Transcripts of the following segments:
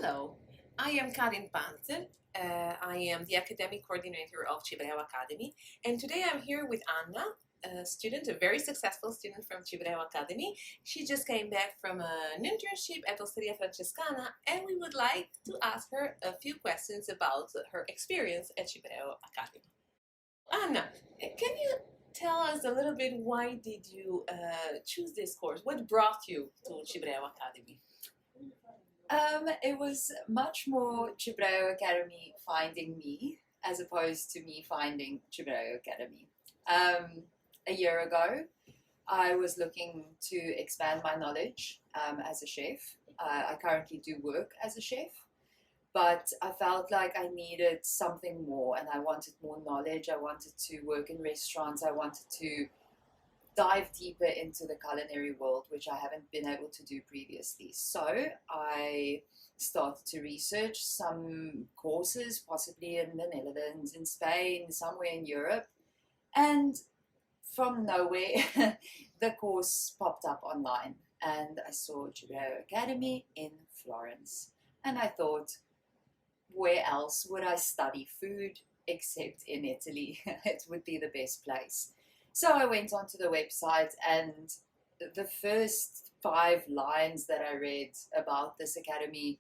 Hello, I am Karin Pantzer. I am the academic coordinator of Cibrèo Academy, and today I'm here with Anna, a student, a very successful student from Cibrèo Academy. She just came back from an internship at Osteria Francescana, and we would like to ask her a few questions about her experience at Cibrèo Academy. Anna, can you tell us a little bit why did you choose this course? What brought you to Cibrèo Academy? It was much more Cibrèo Academy finding me as opposed to me finding Cibrèo Academy. A year ago, I was looking to expand my knowledge as a chef. I currently do work as a chef, but I felt like I needed something more and I wanted more knowledge. I wanted to work in restaurants. I wanted to dive deeper into the culinary world, which I haven't been able to do previously. So I started to research some courses, possibly in the Netherlands, in Spain, somewhere in Europe. And from nowhere, the course popped up online and I saw Cibrèo Academy in Florence. And I thought, where else would I study food except in Italy? It would be the best place. So I went onto the website, and the first 5 lines that I read about this academy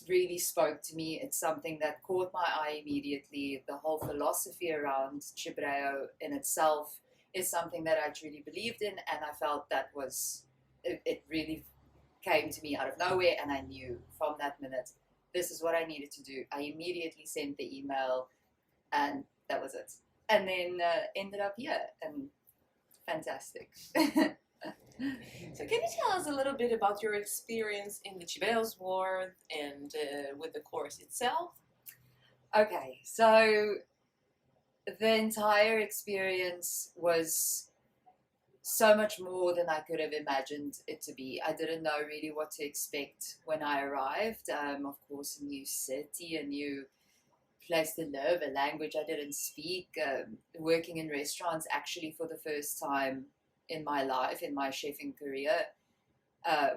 really spoke to me. It's something that caught my eye immediately. The whole philosophy around Cibrèo in itself is something that I truly believed in, and I felt that it really came to me out of nowhere, and I knew from that minute, this is what I needed to do. I immediately sent the email, and that was it. And then ended up here, and fantastic. So can you tell us a little bit about your experience in the Cibrèo's world and with the course itself? Okay, so the entire experience was so much more than I could have imagined it to be. I didn't know really what to expect when I arrived. Of course, a new city, a new place to live, a language I didn't speak, working in restaurants actually for the first time in my life, in my chefing career,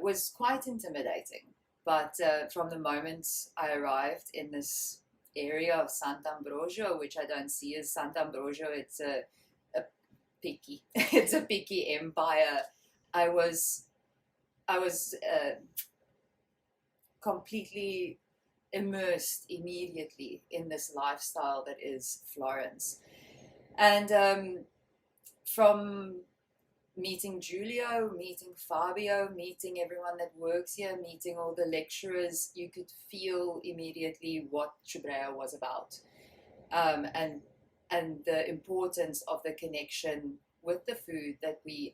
was quite intimidating. But from the moment I arrived in this area of Sant'Ambrogio, which I don't see as Sant'Ambrogio, it's a picky, it's a picky empire. I was completely immersed immediately in this lifestyle that is Florence. And from meeting Giulio, meeting Fabio, meeting everyone that works here, meeting all the lecturers, you could feel immediately what Cibrèo was about, and the importance of the connection with the food that we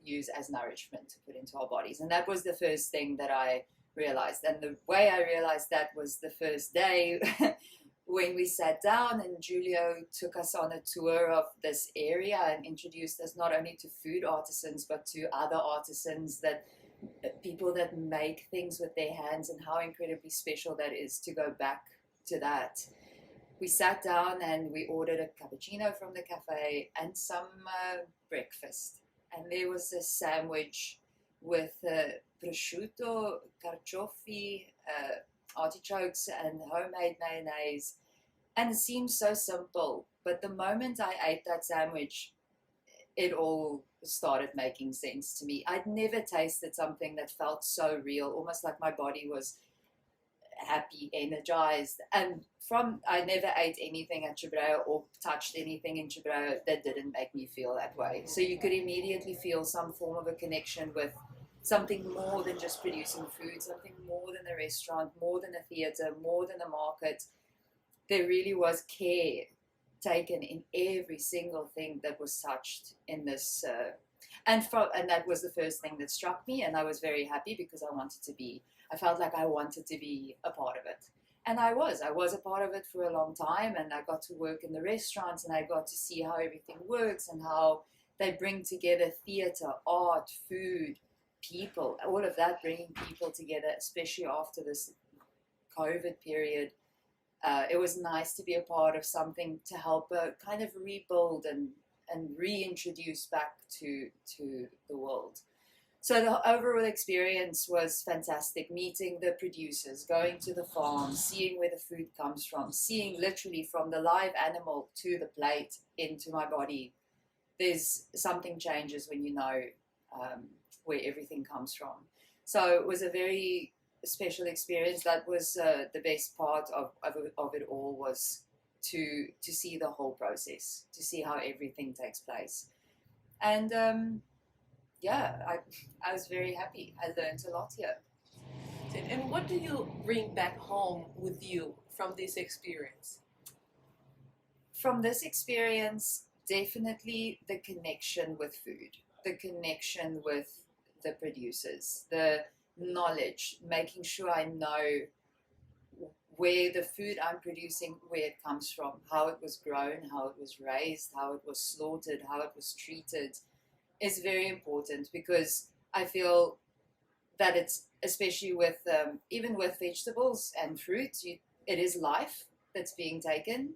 use as nourishment to put into our bodies. And that was the first thing that I realized. And the way I realized that was the first day when we sat down and Giulio took us on a tour of this area and introduced us not only to food artisans but to other artisans, that people that make things with their hands, and how incredibly special that is to go back to that. We sat down and we ordered a cappuccino from the cafe and some breakfast. And there was a sandwich with prosciutto, carciofi, artichokes, and homemade mayonnaise. And it seemed so simple, but the moment I ate that sandwich, it all started making sense to me. I'd never tasted something that felt so real, almost like my body was happy, energized. And I never ate anything at Cibrèo or touched anything in Cibrèo that didn't make me feel that way. So you could immediately feel some form of a connection with something more than just producing food, something more than a restaurant, more than a theater, more than a market. There really was care taken in every single thing that was touched in this. And that was the first thing that struck me, and I was very happy because I felt like I wanted to be a part of it. And I was a part of it for a long time, and I got to work in the restaurants, and I got to see how everything works and how they bring together theater, art, food, people, all of that, bringing people together, especially after this COVID period. It was nice to be a part of something to help kind of rebuild and reintroduce back to the world. So the overall experience was fantastic, meeting the producers, going to the farm, seeing where the food comes from, seeing literally from the live animal to the plate into my body. There's something changes when you know where everything comes from. So it was a very special experience. That was the best part of it all, was to see the whole process, to see how everything takes place. And yeah, I was very happy. I learned a lot here. And what do you bring back home with you from this experience? From this experience, definitely the connection with food, the connection with the producers, the knowledge, making sure I know where the food I'm producing, where it comes from, how it was grown, how it was raised, how it was slaughtered, how it was treated, is very important, because I feel that it's, especially with even with vegetables and fruit, it is life that's being taken,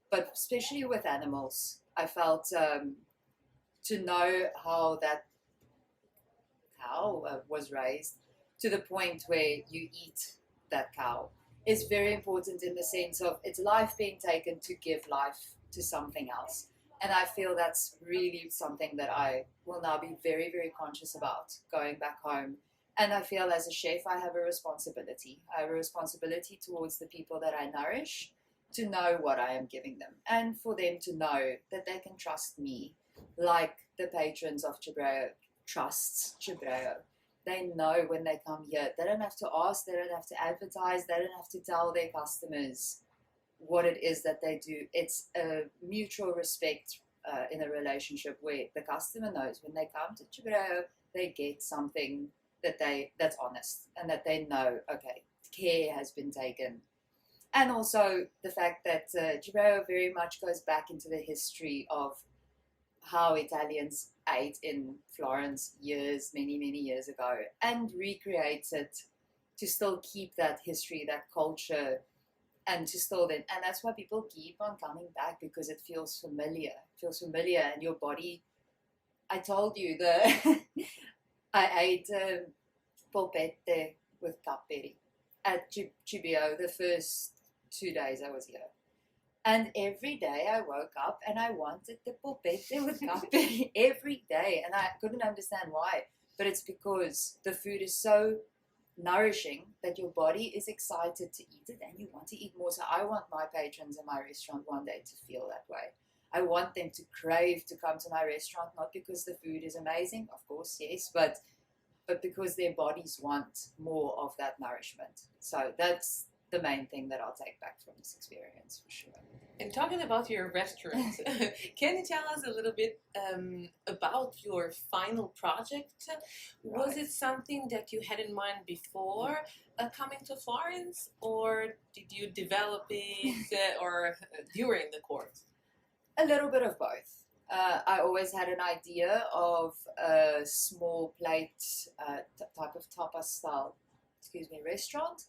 but especially with animals, I felt to know how that cow was raised to the point where you eat that cow is very important, in the sense of it's life being taken to give life to something else. And I feel that's really something that I will now be very, very conscious about going back home. And I feel as a chef, I have a responsibility. I have a responsibility towards the people that I nourish, to know what I am giving them, and for them to know that they can trust me, like the patrons of Cibrèo trusts Cibrèo. They know when they come here, they don't have to ask, they don't have to advertise, they don't have to tell their customers what it is that they do. It's a mutual respect in a relationship, where the customer knows when they come to Cibrèo, they get something that's honest, and that they know, okay, care has been taken. And also the fact that Cibrèo very much goes back into the history of how Italians ate in Florence many, many years ago, and recreates it to still keep that history, that culture, and to still then, and that's why people keep on coming back, because it feels familiar. It feels familiar, and your body. I told you I ate polpette with caperi at Cibrèo the first 2 days I was here. And every day I woke up and I wanted the polpette with caperi every day. And I couldn't understand why. But it's because the food is so nourishing that your body is excited to eat it, and you want to eat more. So I want my patrons in my restaurant one day to feel that way. I want them to crave to come to my restaurant, not because the food is amazing, of course, yes, but because their bodies want more of that nourishment. So that's the main thing that I'll take back from this experience, for sure. And talking about your restaurant, can you tell us a little bit about your final project? Was it something that you had in mind before coming to Florence, or did you develop it or during the course? A little bit of both. I always had an idea of a small plate type of tapas style, restaurant.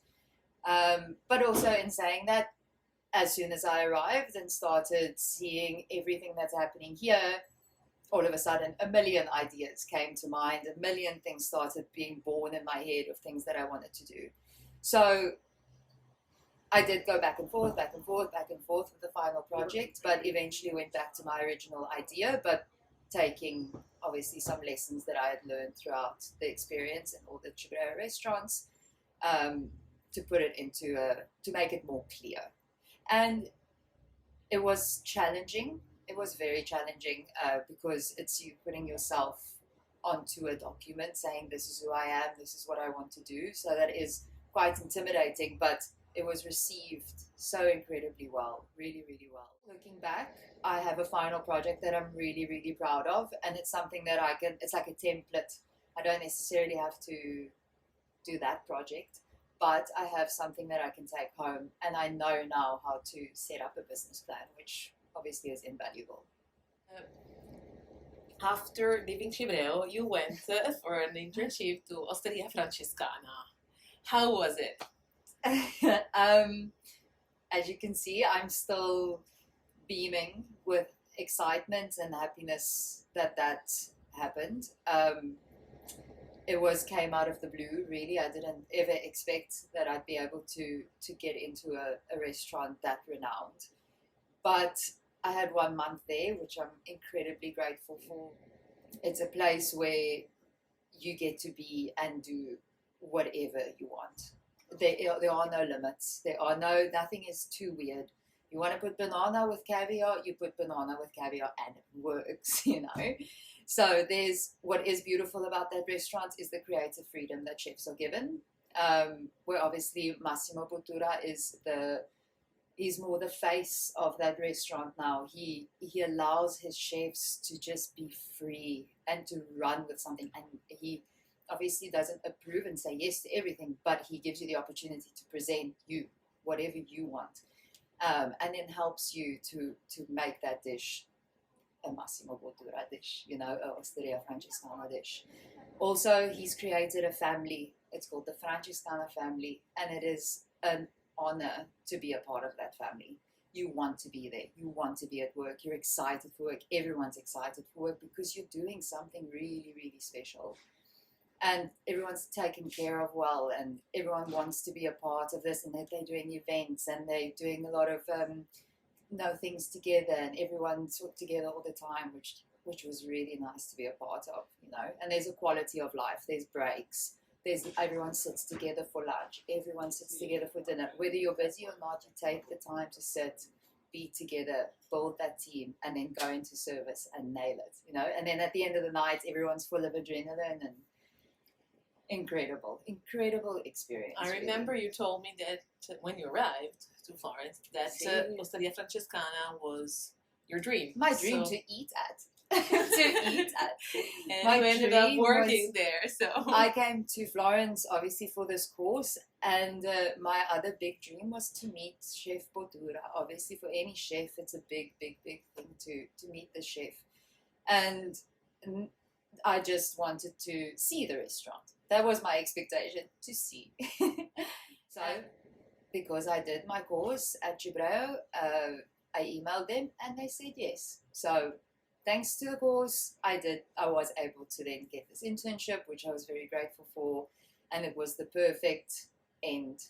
But also, in saying that, as soon as I arrived and started seeing everything that's happening here, all of a sudden a million ideas came to mind, a million things started being born in my head of things that I wanted to do. So I did go back and forth with the final project, but eventually went back to my original idea, but taking obviously some lessons that I had learned throughout the experience in all the Cibrèo restaurants, to put it into to make it more clear. And it was challenging. It was very challenging because it's you putting yourself onto a document saying, this is who I am, this is what I want to do. So that is quite intimidating, but it was received so incredibly well, really, really well. Looking back, I have a final project that I'm really, really proud of, and it's something that it's like a template. I don't necessarily have to do that project, but I have something that I can take home, and I know now how to set up a business plan, which obviously is invaluable. After leaving Cibrèo, you went for an internship to Osteria Francescana. How was it? As you can see, I'm still beaming with excitement and happiness that happened. came out of the blue, really. I didn't ever expect that I'd be able to get into a restaurant that renowned. But I had 1 month there, which I'm incredibly grateful for. It's a place where you get to be and do whatever you want. There are no limits. Nothing is too weird. You want to put banana with caviar, you put banana with caviar and it works, you know. So what is beautiful about that restaurant is the creative freedom that chefs are given. Where obviously Massimo Bottura he's more the face of that restaurant now. He allows his chefs to just be free and to run with something, and he obviously doesn't approve and say yes to everything, but he gives you the opportunity to present you whatever you want, and then helps you to make that dish a Massimo Bottura dish, you know, a Osteria Francescana dish. Also, he's created a family. It's called the Francescana family, and it is an honor to be a part of that family. You want to be there. You want to be at work. You're excited for work. Everyone's excited for work because you're doing something really, really special. And everyone's taken care of well, and everyone wants to be a part of this, and they're doing events, and they're doing a lot of things together, and everyone's together all the time, which was really nice to be a part of, you know. And there's a quality of life. There's breaks. Everyone sits together for lunch. Everyone sits together for dinner. Whether you're busy or not, you take the time to sit, be together, build that team, and then go into service and nail it, you know. And then at the end of the night, everyone's full of adrenaline and incredible experience. I remember you told me that when you arrived to Florence, that Osteria Francescana was your dream. My dream to eat at. To eat at. And you ended up working there. So I came to Florence obviously for this course, and my other big dream was to meet Chef Bottura. Obviously, for any chef, it's a big thing to meet the chef, and I just wanted to see the restaurant. That was my expectation, to see. So, because I did my course at Cibrèo, I emailed them and they said yes. So, thanks to the course, I was able to then get this internship, which I was very grateful for, and it was the perfect end.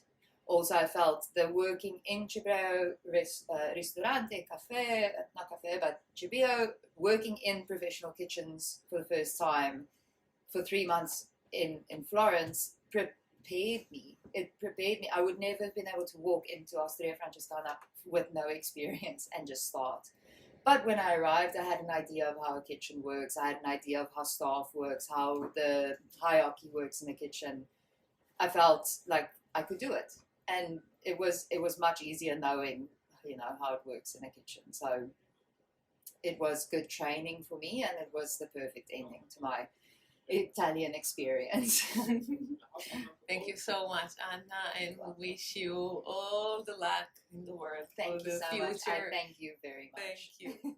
Also, I felt the working in Cibrèo, ristorante, cafe, not cafe, but Cibrèo, working in professional kitchens for the first time for 3 months in Florence prepared me. It prepared me. I would never have been able to walk into Osteria Francescana with no experience and just start. But when I arrived, I had an idea of how a kitchen works. I had an idea of how staff works, how the hierarchy works in the kitchen. I felt like I could do it. And it was much easier knowing, you know, how it works in a kitchen. So it was good training for me, and it was the perfect ending to my Italian experience. Thank you so much, Anna, and we wish you all the luck in the world. Thank you so future. much. I thank you very much. Thank you.